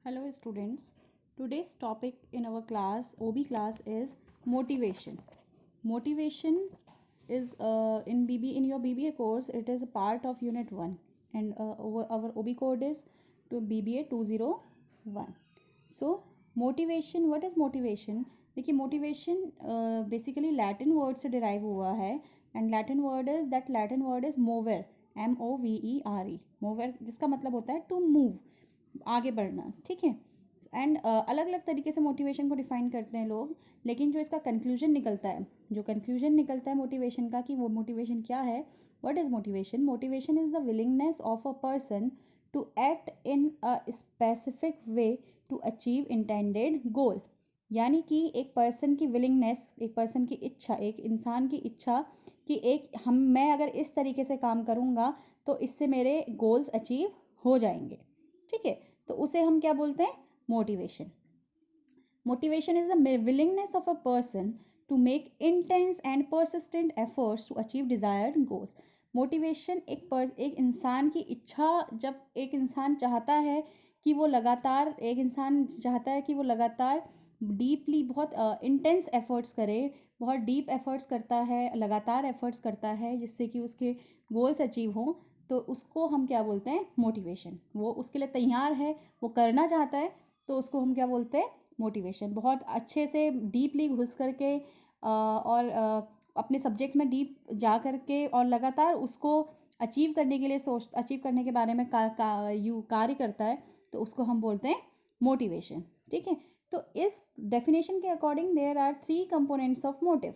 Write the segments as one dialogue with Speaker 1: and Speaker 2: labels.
Speaker 1: Hello students. Today's topic in our class, OB class, is motivation. Motivation is in your BBA course. It is a part of Unit 1, and our OB code is to BBA 201. So motivation, what is motivation? देखिए motivation basically Latin word से derive हुआ है, and Latin word is mover, MOVERE, mover, जिसका मतलब होता है to move, आगे बढ़ना. ठीक है. एंड अलग अलग तरीके से मोटिवेशन को डिफाइन करते हैं लोग, लेकिन जो इसका कंक्लूजन निकलता है मोटिवेशन का, कि वो मोटिवेशन क्या है. What is motivation? Motivation is the willingness of a person to act in a specific way to achieve intended goal. यानी कि एक पर्सन की विलिंगनेस, एक पर्सन की इच्छा, एक इंसान की इच्छा कि मैं अगर इस तरीके से काम करूँगा तो इससे मेरे गोल्स अचीव हो जाएंगे. ठीक है. तो उसे हम क्या बोलते हैं? Motivation. Motivation is the willingness of a person to make intense and persistent efforts to achieve desired goals. Motivation एक इंसान की इच्छा, जब एक इंसान चाहता है कि वो लगातार डीपली बहुत इंटेंस एफर्ट्स करे, बहुत डीप एफर्ट्स करता है, लगातार एफर्ट्स करता है जिससे कि उसके गोल्स अचीव हों, तो उसको हम क्या बोलते हैं? मोटिवेशन. वो उसके लिए तैयार है, वो करना चाहता है, तो उसको हम क्या बोलते हैं? मोटिवेशन. बहुत अच्छे से डीपली घुस करके और अपने सब्जेक्ट में डीप जा करके और लगातार उसको अचीव करने के बारे में कार्य करता है, तो उसको हम बोलते हैं मोटिवेशन. ठीक है. तो इस डेफिनेशन के according there are 3 components of motive.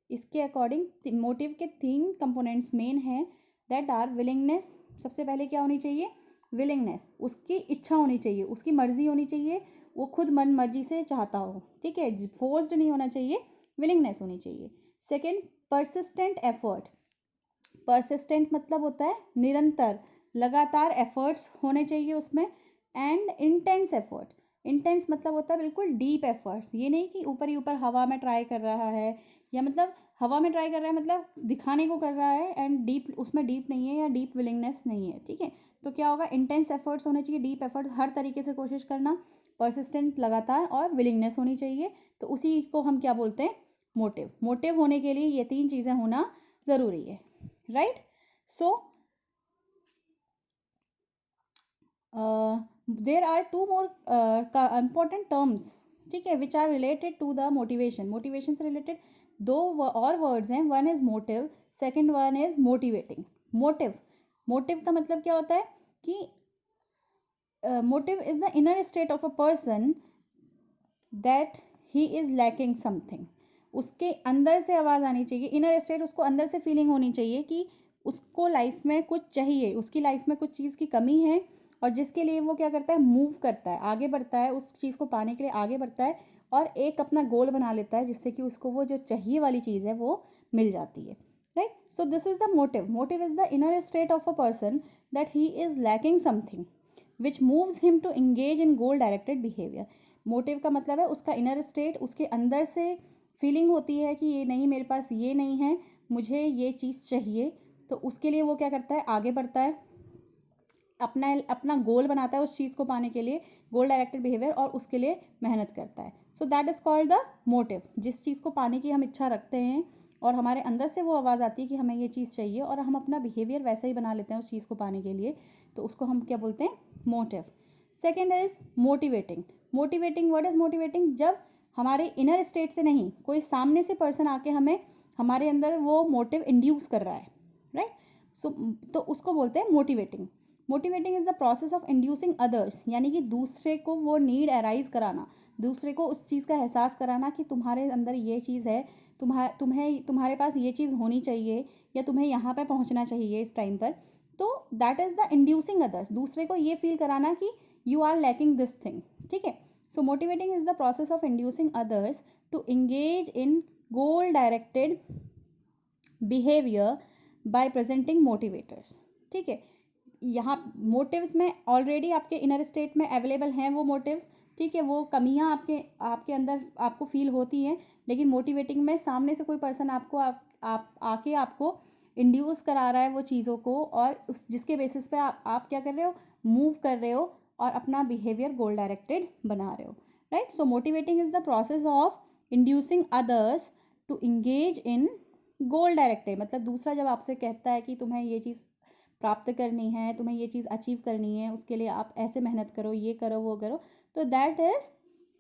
Speaker 1: इसके अकॉर्डिंग मोटिव के 3 कंपोनेंट्स मेन हैं. That are willingness. सबसे पहले क्या होनी चाहिए? विलिंगनेस. उसकी इच्छा होनी चाहिए, उसकी मर्जी होनी चाहिए, वो खुद मन मर्जी से चाहता हो. ठीक है. फोर्स्ड नहीं होना चाहिए, विलिंगनेस होनी चाहिए. Second, persistent effort. परसिस्टेंट मतलब होता है निरंतर, लगातार एफर्ट्स होने चाहिए उसमें. And intense effort. इंटेंस मतलब होता है बिल्कुल डीप एफर्ट्स. ये नहीं कि ऊपर ही ऊपर हवा में ट्राई कर रहा है, या मतलब हवा में ट्राई कर रहा है मतलब दिखाने को कर रहा है, एंड डीप उसमें डीप नहीं है या डीप विलिंगनेस नहीं है. ठीक है. तो क्या होगा? इंटेंस एफर्ट्स होने चाहिए, डीप एफर्ट्स, हर तरीके से कोशिश करना, परसिस्टेंट लगातार, और विलिंगनेस होनी चाहिए. तो उसी को हम क्या बोलते हैं? मोटिव. मोटिव होने के लिए ये 3 चीज़ें होना ज़रूरी है. Right. So there are 2 more important terms. ठीक है. Which are related to the motivation. Motivation से रिलेटेड 2 और वर्ड्स हैं. One is motive, second one is motivating. Motive. Motive का मतलब क्या होता है कि motive is the inner state of a person that he is lacking something. उसके अंदर से आवाज़ आनी चाहिए, इनर स्टेट, उसको अंदर से फीलिंग होनी चाहिए कि उसको लाइफ में कुछ चाहिए, उसकी लाइफ में कुछ चीज़ की कमी है, और जिसके लिए वो क्या करता है? मूव करता है, आगे बढ़ता है, उस चीज़ को पाने के लिए आगे बढ़ता है, और एक अपना गोल बना लेता है जिससे कि उसको वो जो चाहिए वाली चीज़ है वो मिल जाती है. Right. So this is the motive. Motive is the inner state of a person that he is lacking something which moves him to engage in goal directed behaviour. Motive का मतलब है उसका इनर स्टेट, उसके अंदर से feeling होती है कि ये नहीं, मेरे पास ये नहीं है, मुझे ये चीज़ चाहिए, तो उसके लिए वो क्या करता है? आगे बढ़ता है, अपना गोल बनाता है उस चीज़ को पाने के लिए, गोल डायरेक्टेड बिहेवियर, और उसके लिए मेहनत करता है. So that is called the motive. जिस चीज़ को पाने की हम इच्छा रखते हैं और हमारे अंदर से वो आवाज़ आती है कि हमें ये चीज़ चाहिए, और हम अपना बिहेवियर वैसा ही बना लेते हैं उस चीज़ को पाने के लिए, तो उसको हम क्या बोलते हैं? Motive. Second is motivating. Motivating, what is motivating? जब हमारे इनर स्टेट से नहीं, कोई सामने से पर्सन आके हमारे अंदर वो मोटिव इंड्यूस कर रहा है. राइट. सो तो उसको बोलते हैं motivating. Motivating is the process of inducing others. यानी कि दूसरे को वो नीड अराइज कराना, दूसरे को उस चीज़ का एहसास कराना कि तुम्हारे अंदर ये चीज़ है, तुम्हारे पास ये चीज़ होनी चाहिए, या तुम्हें यहाँ पे पहुँचना चाहिए इस टाइम पर. तो that is the inducing others. दूसरे को ये फील कराना कि you are lacking this thing. ठीक है. So motivating is the process of inducing others to engage in goal directed behaviour by presenting motivators. ठीक है. यहाँ मोटिव्स में ऑलरेडी आपके इनर स्टेट में अवेलेबल हैं वो मोटिव्स. ठीक है. वो कमियाँ आपके अंदर आपको फील होती हैं, लेकिन मोटिवेटिंग में सामने से कोई पर्सन आके आपको इंड्यूस करा रहा है वो चीज़ों को, और जिसके बेसिस पे आप क्या कर रहे हो? मूव कर रहे हो और अपना बिहेवियर गोल डायरेक्टेड बना रहे हो, right. So motivating is the process of inducing others to engage in goal directed. मतलब दूसरा जब आपसे कहता है कि तुम्हें ये चीज़ प्राप्त करनी है, तुम्हें ये चीज़ अचीव करनी है, उसके लिए आप ऐसे मेहनत करो, ये करो, वो करो, तो that is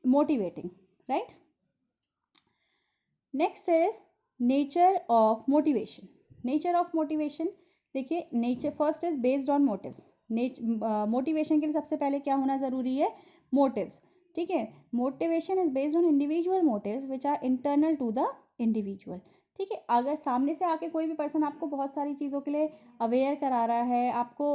Speaker 1: motivating, right. Next is nature of motivation. Nature of motivation देखिए, nature first is based on motives. Motivation के लिए सबसे पहले क्या होना ज़रूरी है? मोटिव्स, ठीक है। Motivation is based on individual motives which are internal to the individual, ठीक है। अगर सामने से आके कोई भी पर्सन आपको बहुत सारी चीज़ों के लिए अवेयर करा रहा है, आपको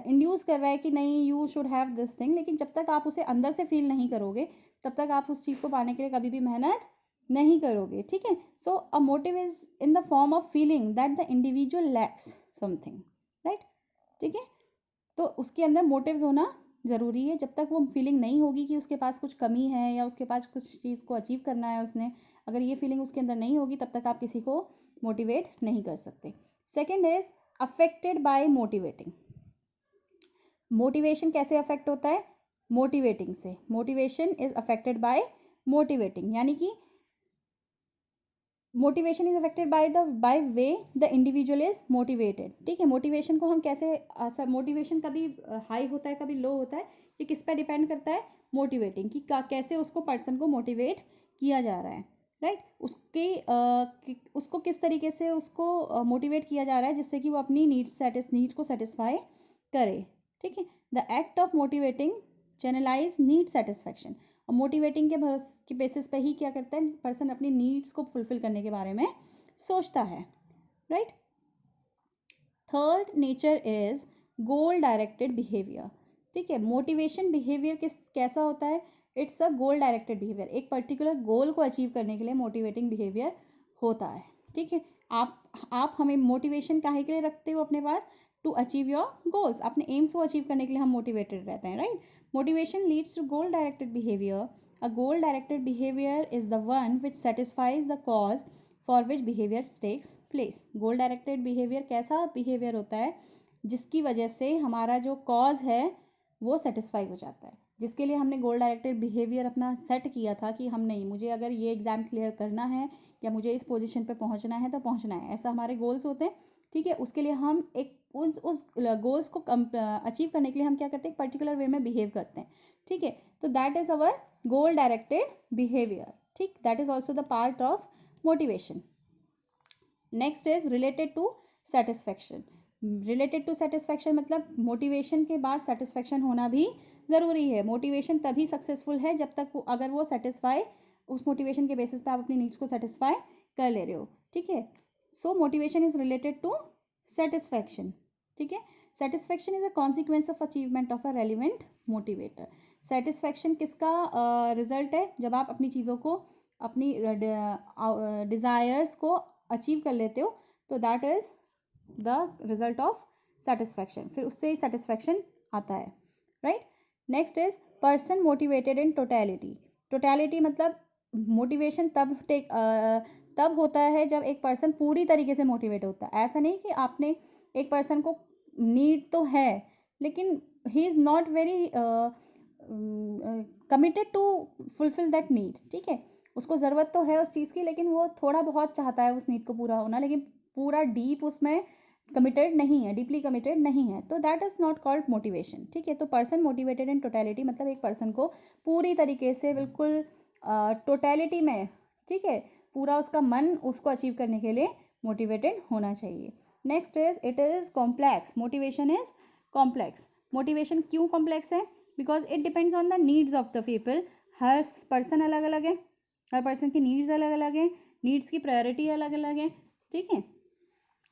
Speaker 1: इंड्यूस कर रहा है कि नहीं you should have this thing, लेकिन जब तक आप उसे अंदर से फील नहीं करोगे तब तक आप उस चीज़ को पाने के लिए कभी भी मेहनत नहीं करोगे, ठीक है। So a motive is in the form of feeling that the individual lacks something, right, ठीक है। तो उसके अंदर मोटिव्स होना ज़रूरी है। जब तक वो फीलिंग नहीं होगी कि उसके पास कुछ कमी है या उसके पास कुछ चीज़ को अचीव करना है उसने, अगर ये फीलिंग उसके अंदर नहीं होगी तब तक आप किसी को मोटिवेट नहीं कर सकते। Second is affected by motivating. Motivation कैसे अफेक्ट होता है? मोटिवेटिंग से। Motivation is affected by motivating, यानी कि motivation is affected by way the individual is motivated, ठीक है। मोटिवेशन को हम कैसे, मोटिवेशन कभी हाई होता है कभी लो होता है, ये किस पे डिपेंड करता है? मोटिवेटिंग की कैसे उसको पर्सन को मोटिवेट किया जा रहा है, राइट। उसको किस तरीके से उसको मोटिवेट किया जा रहा है जिससे कि वो अपनी नीड को सेटिस्फाई करे, ठीक है। The act of motivating channelise need satisfaction. और मोटिवेटिंग के भरोसे के बेसिस पे ही क्या करता है पर्सन? अपनी नीड्स को फुलफिल करने के बारे में सोचता है, right. Third nature is goal directed behaviour, ठीक है। मोटिवेशन बिहेवियर कैसा होता है? It's a goal directed behaviour. एक पर्टिकुलर गोल को अचीव करने के लिए मोटिवेटिंग बिहेवियर होता है, ठीक है। आप हमें मोटिवेशन काहे के लिए रखते हो अपने पास? To achieve your goals. अपने एम्स को अचीव करने के लिए हम मोटिवेटेड रहते हैं, right. Motivation leads to goal directed behaviour. A goal directed behaviour is the one which satisfies the cause for which behaviour takes place. Goal directed behaviour कैसा behaviour होता है? जिसकी वजह से हमारा जो कॉज है वो सेटिस्फाई हो जाता है, जिसके लिए हमने गोल डायरेक्टेड बिहेवियर अपना सेट किया था कि हम नहीं, मुझे अगर ये एग्ज़ाम क्लियर करना है या मुझे इस पोजीशन पे पहुंचना है तो पहुंचना है, ऐसा हमारे गोल्स होते हैं, ठीक है। उसके लिए हम एक उस गोल्स को अचीव करने के लिए हम क्या करते हैं? एक पर्टिकुलर वे में बिहेव करते हैं, ठीक है। तो that is our goal directed behaviour, ठीक। That is also the part of motivation. Next is related to satisfaction. Related to satisfaction मतलब मोटिवेशन के बाद सेटिस्फेक्शन होना भी ज़रूरी है। मोटिवेशन तभी सक्सेसफुल है जब तक अगर वो सेटिस्फाई, उस मोटिवेशन के बेसिस पे आप अपनी नीड्स को सेटिस्फाई कर ले रहे हो, ठीक है। So motivation is related to satisfaction, ठीक है। Satisfaction is a consequence of achievement of a relevant motivator. Satisfaction किसका रिजल्ट है? जब आप अपनी चीज़ों को, अपनी डिज़ायर्स को अचीव कर लेते हो तो that is the result of satisfaction. फिर उससे ही सेटिस्फेक्शन आता है, right. Next is person motivated in totality. Totality मतलब मोटिवेशन तब होता है जब एक पर्सन पूरी तरीके से मोटिवेट होता है। ऐसा नहीं कि आपने एक पर्सन को नीड तो है लेकिन he is not very committed to fulfil that need, ठीक है। उसको ज़रूरत तो है उस चीज़ की लेकिन वो थोड़ा बहुत चाहता है उस नीड को पूरा होना, लेकिन पूरा डीप उसमें कमिटेड नहीं है, डीपली कमिटेड नहीं है, तो that is not called motivation, ठीक है। तो पर्सन मोटिवेटेड इन टोटलिटी मतलब एक पर्सन को पूरी तरीके से बिल्कुल टोटलिटी में, ठीक है, पूरा उसका मन उसको अचीव करने के लिए मोटिवेटेड होना चाहिए। Next is it is complex. Motivation is complex. Motivation क्यों कॉम्प्लेक्स है? Because it depends on the needs of the people. Her person अलग अलग है, हर पर्सन की नीड्स अलग अलग है, नीड्स की प्रायोरिटी अलग अलग है, ठीक है।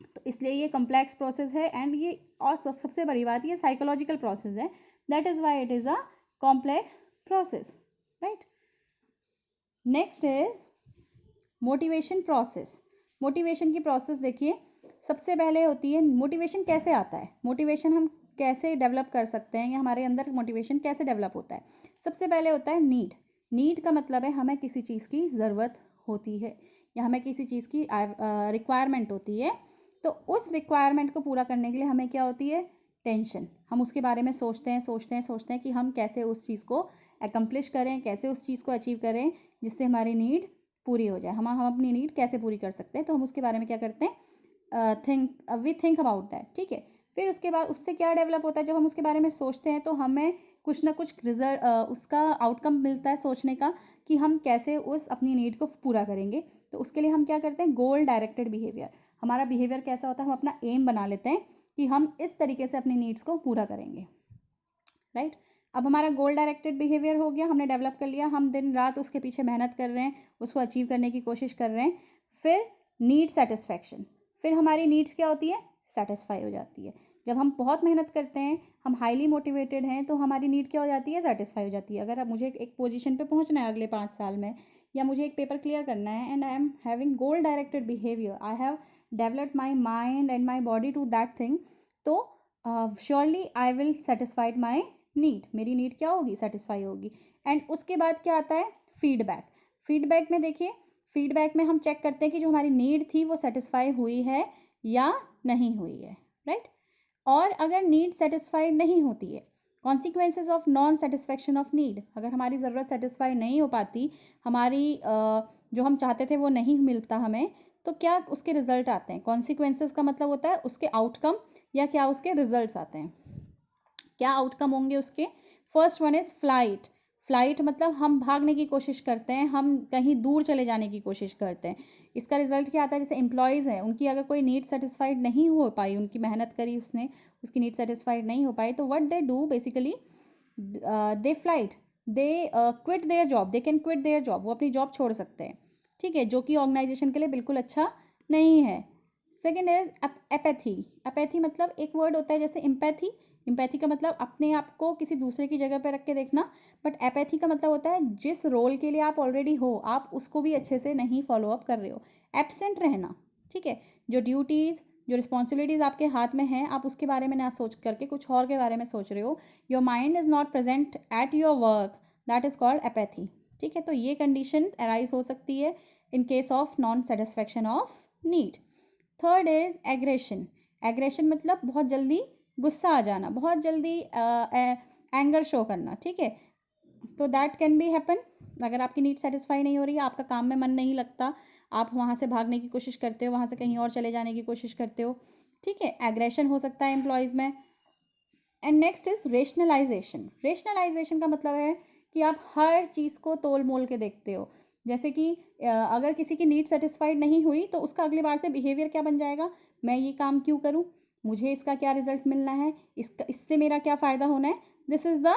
Speaker 1: तो इसलिए ये कम्प्लेक्स प्रोसेस है एंड ये, और सबसे बड़ी बात ये साइकोलॉजिकल प्रोसेस है, that is why it is a complex process, right. Next is motivation process. Motivation की प्रोसेस देखिए, सबसे पहले होती है मोटिवेशन कैसे आता है, मोटिवेशन हम कैसे डेवलप कर सकते हैं या हमारे अंदर मोटिवेशन कैसे डेवलप होता है। सबसे पहले होता है नीड। नीड का मतलब है हमें किसी चीज़ की ज़रूरत होती है या हमें किसी चीज़ की रिक्वायरमेंट होती है, तो उस रिक्वायरमेंट को पूरा करने के लिए हमें क्या होती है? टेंशन, हम उसके बारे में सोचते हैं कि हम कैसे उस चीज़ को एकम्प्लिश करें, कैसे उस चीज़ को अचीव करें जिससे हमारी नीड पूरी हो जाए। हम अपनी नीड कैसे पूरी कर सकते हैं, तो हम उसके बारे में क्या करते हैं, वी थिंक अबाउट दैट, ठीक है। फिर उसके बाद उससे क्या डेवलप होता है, जब हम उसके बारे में सोचते हैं तो हमें कुछ ना कुछ रिजल्ट, उसका आउटकम मिलता है सोचने का कि हम कैसे उस अपनी नीड को पूरा करेंगे। तो उसके लिए हम क्या करते हैं, गोल डायरेक्टेड बिहेवियर। हमारा बिहेवियर कैसा होता है, हम अपना एम बना लेते हैं कि हम इस तरीके से अपनी नीड्स को पूरा करेंगे, राइट। अब हमारा गोल डायरेक्टेड बिहेवियर हो गया, हमने डेवलप कर लिया, हम दिन रात उसके पीछे मेहनत कर रहे हैं, उसको अचीव करने की कोशिश कर रहे हैं। फिर नीड सेटिस्फैक्शन, फिर हमारी नीड्स क्या होती है, सेटिस्फाई हो जाती है। जब हम बहुत मेहनत करते हैं, हम हाईली मोटिवेटेड हैं, तो हमारी नीड क्या हो जाती है, सेटिस्फाई हो जाती है। अगर अब मुझे एक पोजीशन पे पहुंचना है अगले 5 साल में, या मुझे एक पेपर क्लियर करना है, and I am having goal directed behaviour, I have developed my mind and my body to that thing, तो surely I will satisfied my need, मेरी नीड क्या होगी, सेटिस्फाई होगी। एंड उसके बाद क्या आता है, फीडबैक। फीडबैक में देखिए, फीडबैक में हम चेक करते हैं कि जो हमारी नीड थी वो सेटिस्फाई हुई है या नहीं हुई है, राइट। और अगर नीड सेटिस्फाइड नहीं होती है, consequences of non satisfaction of need, अगर हमारी ज़रूरत सेटिस्फाई नहीं हो पाती, हमारी जो हम चाहते थे वो नहीं मिलता हमें, तो क्या उसके रिजल्ट आते हैं। कॉन्सिक्वेंसेज का मतलब होता है उसके आउटकम, या क्या उसके रिजल्ट्स आते हैं। क्या आउटकम होंगे उसके, first one is flight. Flight मतलब हम भागने की कोशिश करते हैं, हम कहीं दूर चले जाने की कोशिश करते हैं। इसका रिजल्ट क्या आता है, जैसे एम्प्लॉयज़ हैं, उनकी अगर कोई नीड सेटिस्फाइड नहीं हो पाई, उनकी मेहनत करी उसने, उसकी नीड सेटिस्फाइड नहीं हो पाई, तो what they do basically, they flight, they quit their job, they can quit their job, वो अपनी जॉब छोड़ सकते हैं, ठीक है, जो कि ऑर्गेनाइजेशन के लिए बिल्कुल अच्छा नहीं है। Second is apathy. एपैथी मतलब एक वर्ड होता है जैसे एम्पैथी, एम्पैथी का मतलब अपने आप को किसी दूसरे की जगह पर रख के देखना, बट एपैथी का मतलब होता है जिस रोल के लिए आप ऑलरेडी हो, आप उसको भी अच्छे से नहीं फॉलो अप कर रहे हो, एब्सेंट रहना, ठीक है। जो ड्यूटीज़, जो रिस्पॉन्सिबिलिटीज़ आपके हाथ में हैं, आप उसके बारे में ना सोच करके कुछ और के बारे में सोच रहे हो, your mind is not present at your work, that is called apathy, ठीक है। तो ये कंडीशन अराइज हो सकती है in case of non satisfaction of need. Third is aggression. Aggression मतलब बहुत जल्दी गुस्सा आ जाना, बहुत जल्दी एंगर शो करना, ठीक है। तो दैट कैन बी हैपन, अगर आपकी नीड सेटिस्फाई नहीं हो रही है, आपका काम में मन नहीं लगता, आप वहाँ से भागने की कोशिश करते हो, वहाँ से कहीं और चले जाने की कोशिश करते हो, ठीक है, एग्रेशन हो सकता है एम्प्लॉयज़ में। And next is rationalisation. Rationalisation का मतलब है कि आप हर चीज़ को तोल मोल के देखते हो, जैसे कि अगर किसी की नीड सेटिस्फाइड नहीं हुई तो उसका अगली बार से बिहेवियर क्या बन जाएगा, मैं ये काम क्यों करूँ, मुझे इसका क्या रिजल्ट मिलना है, इससे मेरा क्या फ़ायदा होना है, this is the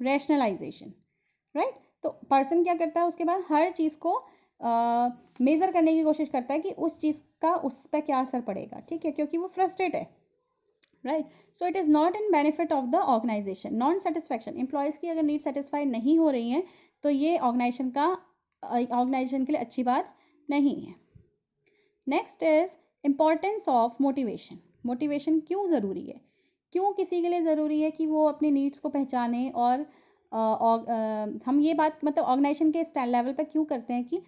Speaker 1: rationalisation, right. तो पर्सन क्या करता है उसके बाद, हर चीज़ को मेज़र करने की कोशिश करता है कि उस चीज़ का उस पर क्या असर पड़ेगा, ठीक है, क्योंकि वो फ्रस्ट्रेट है, right. So it is not in benefit of the organisation. Non satisfaction, employees की अगर नीड सेटिस्फाइड नहीं हो रही हैं, तो ये ऑर्गेनाइजेशन के लिए अच्छी बात नहीं है। Next is importance of motivation. Motivation क्यों ज़रूरी है, क्यों किसी के लिए ज़रूरी है कि वो अपनी नीड्स को पहचाने, और हम ये बात मतलब ऑर्गेनाइजेशन के लेवल पर क्यों करते हैं कि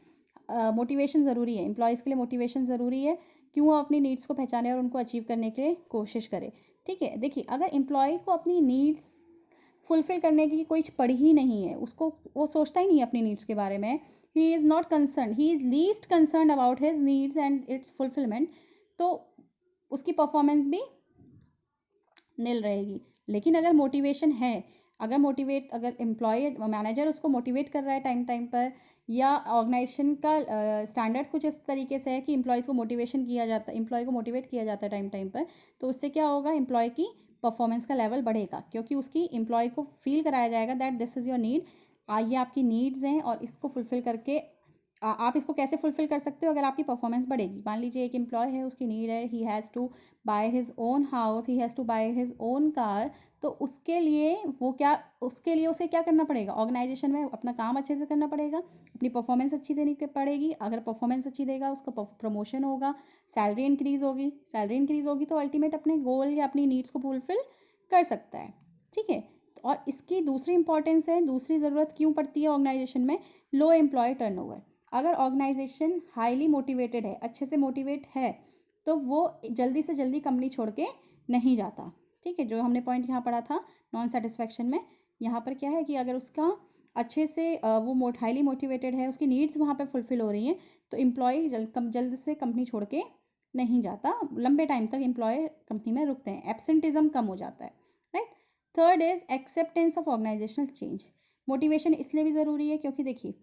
Speaker 1: मोटिवेशन ज़रूरी है, एम्प्लॉयज़ के लिए मोटिवेशन ज़रूरी है, क्यों वो अपनी नीड्स को पहचाने और उनको अचीव करने के लिए कोशिश करे, ठीक है। देखिए, अगर एम्प्लॉय को अपनी नीड्स फुलफिल करने की कोई पड़ी ही नहीं है, उसको वो सोचता ही नहीं है अपनी नीड्स के बारे में, ही is not concern, he is least concern about his needs and it's fulfilment, तो उसकी परफॉर्मेंस भी नील रहेगी। लेकिन अगर मोटिवेशन है, अगर एम्प्लॉय मैनेजर उसको मोटिवेट कर रहा है टाइम टाइम पर, या ऑर्गेनाइजेशन का स्टैंडर्ड कुछ इस तरीके से है कि एम्प्लॉयज़ को मोटिवेशन किया जाता है, एम्प्लॉय को मोटिवेट किया जाता है टाइम टाइम पर, तो उससे क्या होगा, एम्प्लॉय की परफॉर्मेंस का लेवल बढ़ेगा, क्योंकि उसकी एम्प्लॉय को फील कराया जाएगा that this is your need, ये आपकी नीड्स हैं, और इसको फुलफिल करके आप इसको कैसे फुलफिल कर सकते हो, अगर आपकी परफॉर्मेंस बढ़ेगी। मान लीजिए एक एम्प्लॉय है, उसकी नीड है, he has to buy his own house, he has to buy his own car, तो उसके लिए उसे क्या करना पड़ेगा, ऑर्गेनाइजेशन में अपना काम अच्छे से करना पड़ेगा, अपनी परफॉर्मेंस अच्छी देनी पड़ेगी। अगर परफॉर्मेंस अच्छी देगा, उसका प्रमोशन होगा, सैलरी इंक्रीज़ होगी, तो अल्टीमेट अपने गोल या अपनी नीड्स को फुलफिल कर सकता है, ठीक है। और इसकी दूसरी इंपॉर्टेंस है, दूसरी ज़रूरत क्यों पड़ती है ऑर्गेनाइजेशन में, लो एम्प्लॉय टर्नओवर। अगर ऑर्गेनाइजेशन हाईली मोटिवेटेड है, अच्छे से मोटिवेट है, तो वो जल्दी से जल्दी कंपनी छोड़ के नहीं जाता, ठीक है, जो हमने पॉइंट यहाँ पढ़ा था नॉन सेटिस्फैक्शन में, यहाँ पर क्या है कि अगर उसका अच्छे से वो हाईली मोटिवेटेड है, उसकी नीड्स वहाँ पे फुलफिल हो रही हैं, तो एम्प्लॉय जल्द से कंपनी छोड़ के नहीं जाता, लंबे टाइम तक एम्प्लॉय कंपनी में रुकते हैं, एब्सेंटिज्म कम हो जाता है, right. Third is acceptance of organisational change. Motivation इसलिए भी ज़रूरी है क्योंकि देखिए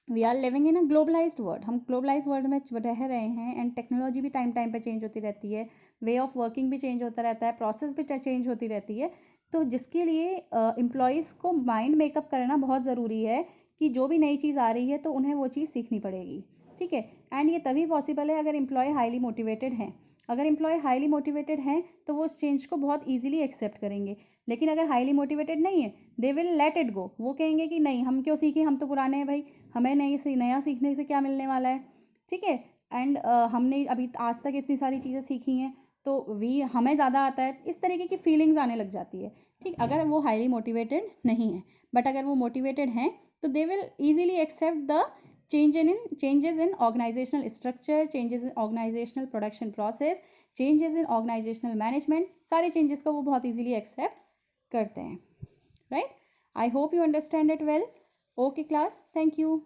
Speaker 1: we are living in a globalised world, हम ग्लोबलाइज वर्ल्ड में रह रहे हैं, एंड टेक्नोलॉजी भी टाइम टाइम पे चेंज होती रहती है, वे ऑफ वर्किंग भी चेंज होता रहता है, प्रोसेस भी चेंज होती रहती है। तो जिसके लिए एम्प्लॉयज़ को माइंड मेकअप करना बहुत ज़रूरी है कि जो भी नई चीज़ आ रही है तो उन्हें वो चीज़ सीखनी पड़ेगी, ठीक है। एंड ये तभी पॉसिबल है अगर एम्प्लॉय हाईली मोटिवेटेड हैं। अगर एम्प्लॉय हाईली मोटिवेटेड हैं तो वो उस चेंज को बहुत ईजिली एक्सेप्ट करेंगे, लेकिन अगर हाईली मोटिवेटेड नहीं है, they will let it go, वो कहेंगे कि नहीं हम क्यों सीखें, हम तो पुराने हैं भाई, हमें नया सीखने से क्या मिलने वाला है, ठीक है। एंड हमने अभी आज तक इतनी सारी चीज़ें सीखी हैं तो हमें ज़्यादा आता है, इस तरीके की फीलिंग्स आने लग जाती है, ठीक, अगर वो हाईली मोटिवेटेड नहीं है। बट अगर वो मोटिवेटेड हैं तो they will easily accept the changes in organizational structure, changes in organizational production process, changes in organizational management, सारे changes को वो बहुत easily accept करते हैं, right? I hope you understand it well. Okay class, thank you.